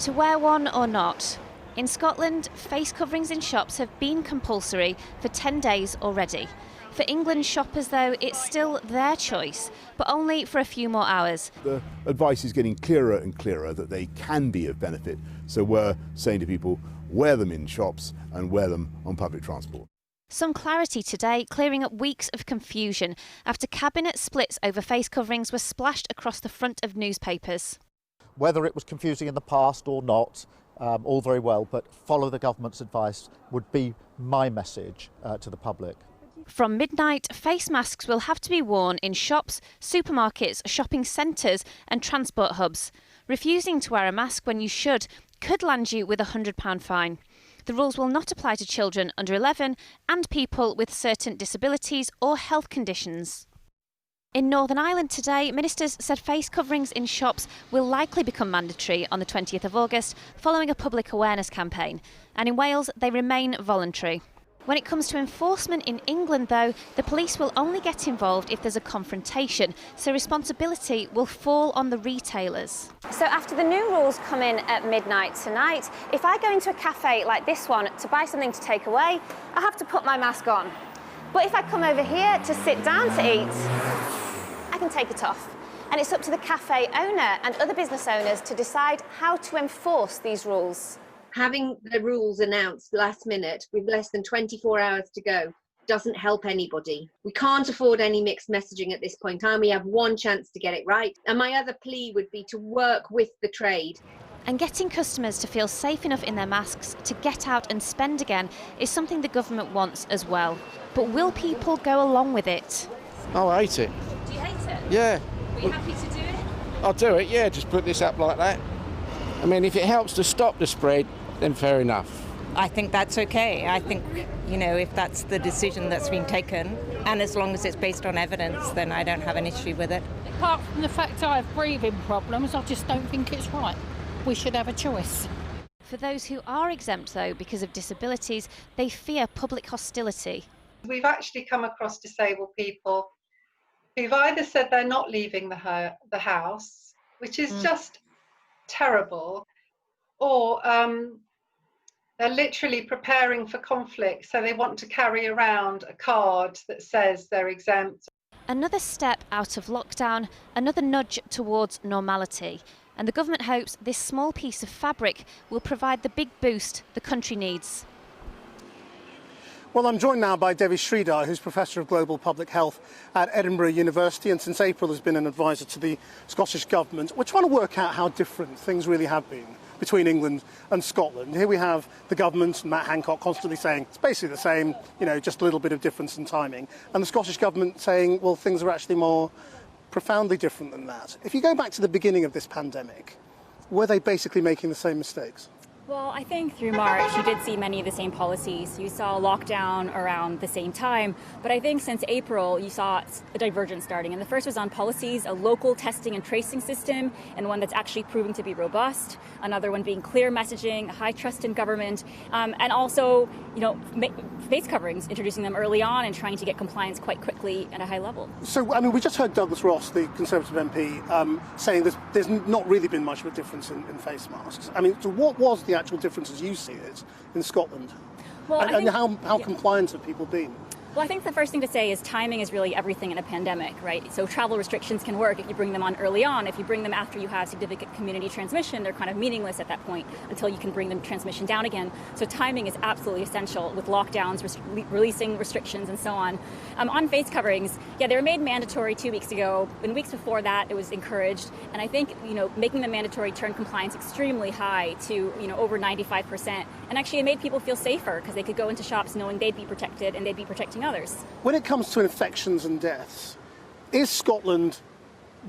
To wear one or not. In Scotland, face coverings in shops have been compulsory for 10 days already. For England shoppers, though, it's still their choice, but only for a few more hours. The advice is getting clearer and clearer that they can be of benefit, so we're saying to people, wear them in shops and wear them on public transport. Some clarity today, clearing up weeks of confusion after cabinet splits over face coverings were splashed across the front of newspapers. Whether it was confusing in the past or not, all very well, but follow the government's advice would be my message to the public. From midnight, face masks will have to be worn in shops, supermarkets, shopping centres and transport hubs. Refusing to wear a mask when you should could land you with a £100 fine. The rules will not apply to children under 11 and people with certain disabilities or health conditions. In Northern Ireland today, ministers said face coverings in shops will likely become mandatory on the 20th of August following a public awareness campaign. And in Wales, they remain voluntary. When it comes to enforcement in England, though, the police will only get involved if there's a confrontation, so responsibility will fall on the retailers. So after the new rules come in at midnight tonight, if I go into a cafe like this one to buy something to take away, I have to put my mask on. But if I come over here to sit down to eat, I can take it off. And it's up to the cafe owner and other business owners to decide how to enforce these rules. Having the rules announced last minute with less than 24 hours to go doesn't help anybody. We can't afford any mixed messaging at this point in time. We have one chance to get it right. And my other plea would be to work with the trade. And getting customers to feel safe enough in their masks to get out and spend again is something the government wants as well. But will people go along with it? Oh, I hate it. Do you hate it? Yeah. Are you happy to do it? I'll do it, yeah, just put this up like that. I mean, if it helps to stop the spread, then fair enough. I think that's okay. I think, if that's the decision that's been taken, and as long as it's based on evidence, then I don't have an issue with it. Apart from the fact I have breathing problems, I just don't think it's right. We should have a choice. For those who are exempt, though, because of disabilities, they fear public hostility. We've actually come across disabled people who've either said they're not leaving the house, which is just terrible, or they're literally preparing for conflict, so they want to carry around a card that says they're exempt. Another step out of lockdown, another nudge towards normality. And the government hopes this small piece of fabric will provide the big boost the country needs. Well, I'm joined now by Devi Sridhar, who's Professor of Global Public Health at Edinburgh University and since April has been an advisor to the Scottish Government. We're trying to work out how different things really have been between England and Scotland. Here we have the government and Matt Hancock constantly saying it's basically the same, just a little bit of difference in timing. And the Scottish Government saying, well, things are actually more profoundly different than that. If you go back to the beginning of this pandemic, were they basically making the same mistakes? Well, I think through March you did see many of the same policies. You saw lockdown around the same time, but I think since April you saw a divergence starting. And the first was on policies, a local testing and tracing system, and one that's actually proving to be robust. Another one being clear messaging, high trust in government, and also, face coverings, introducing them early on and trying to get compliance quite quickly at a high level. So, we just heard Douglas Ross, the Conservative MP, saying there's not really been much of a difference in face masks. So what was the actual difference as you see it in Scotland? Well, and how compliant have people been? Well, I think the first thing to say is timing is really everything in a pandemic, right? So travel restrictions can work if you bring them on early on. If you bring them after you have significant community transmission, they're kind of meaningless at that point until you can bring the transmission down again. So timing is absolutely essential with lockdowns, releasing restrictions and so on. On face coverings, they were made mandatory 2 weeks ago. In weeks before that, it was encouraged. And I think, making them mandatory turned compliance extremely high to, over 95%. And actually it made people feel safer because they could go into shops knowing they'd be protected and they'd be protecting others. When it comes to infections and deaths, is Scotland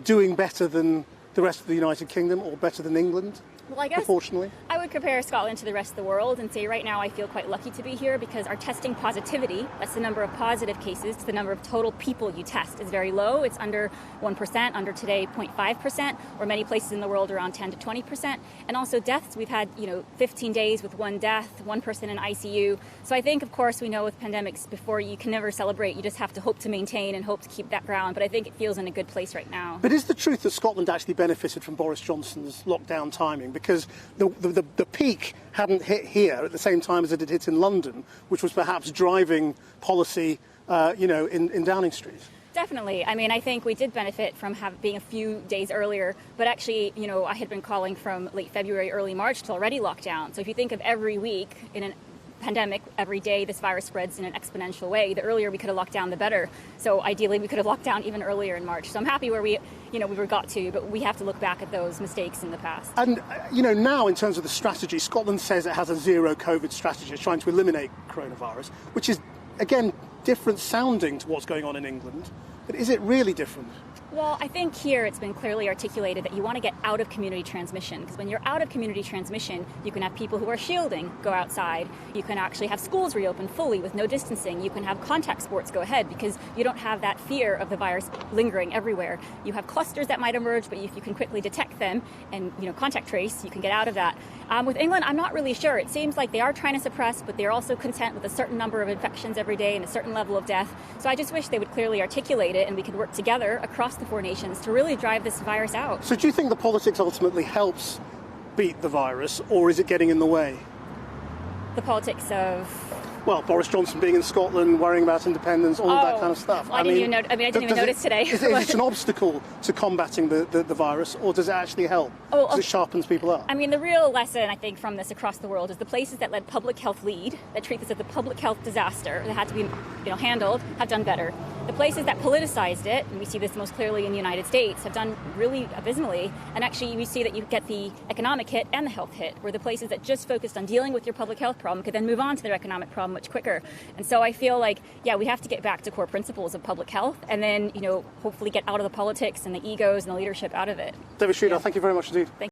doing better than the rest of the United Kingdom or better than England? Well, I guess proportionally? I would compare Scotland to the rest of the world and say right now I feel quite lucky to be here because our testing positivity, that's the number of positive cases, the number of total people you test, is very low. It's under 1%, under today 0.5%, or many places in the world around 10 to 20%. And also deaths, we've had 15 days with one death, one person in ICU. So I think, of course, we know with pandemics before you can never celebrate. You just have to hope to maintain and hope to keep that ground. But I think it feels in a good place right now. But is the truth that Scotland actually benefited from Boris Johnson's lockdown timing, because the peak hadn't hit here at the same time as it had hit in London, which was perhaps driving policy, in Downing Street. Definitely. I mean, I think we did benefit from being a few days earlier, but actually, I had been calling from late February, early March to already lock down. So if you think of every week in a pandemic, every day this virus spreads in an exponential way, the earlier we could have locked down, the better. So ideally, we could have locked down even earlier in March. So I'm happy where we got to, but we have to look back at those mistakes in the past. And, now in terms of the strategy, Scotland says it has a zero COVID strategy. It's trying to eliminate coronavirus, which is, again, different sounding to what's going on in England. But is it really different? Well, I think here it's been clearly articulated that you want to get out of community transmission, because when you're out of community transmission, you can have people who are shielding go outside. You can actually have schools reopen fully with no distancing. You can have contact sports go ahead because you don't have that fear of the virus lingering everywhere. You have clusters that might emerge, but if you can quickly detect them and contact trace, you can get out of that. With England, I'm not really sure. It seems like they are trying to suppress, but they're also content with a certain number of infections every day and a certain level of death. So I just wish they would clearly articulate it and we could work together across the 4 nations to really drive this virus out. So do you think the politics ultimately helps beat the virus, or is it getting in the way? The politics of... Well, Boris Johnson being in Scotland, worrying about independence, all of that kind of stuff. I didn't even notice today. Is it an obstacle to combating the virus, or does it actually help? Because it sharpens people up? I mean, the real lesson, I think, from this across the world is the places that let public health lead, that treat this as a public health disaster, that had to be handled, have done better. The places that politicized it, and we see this most clearly in the United States, have done really abysmally. And actually, we see that you get the economic hit and the health hit, where the places that just focused on dealing with your public health problem could then move on to their economic problem much quicker. And so I feel like, we have to get back to core principles of public health and then, hopefully get out of the politics and the egos and the leadership out of it. David Streeter, thank you very much indeed.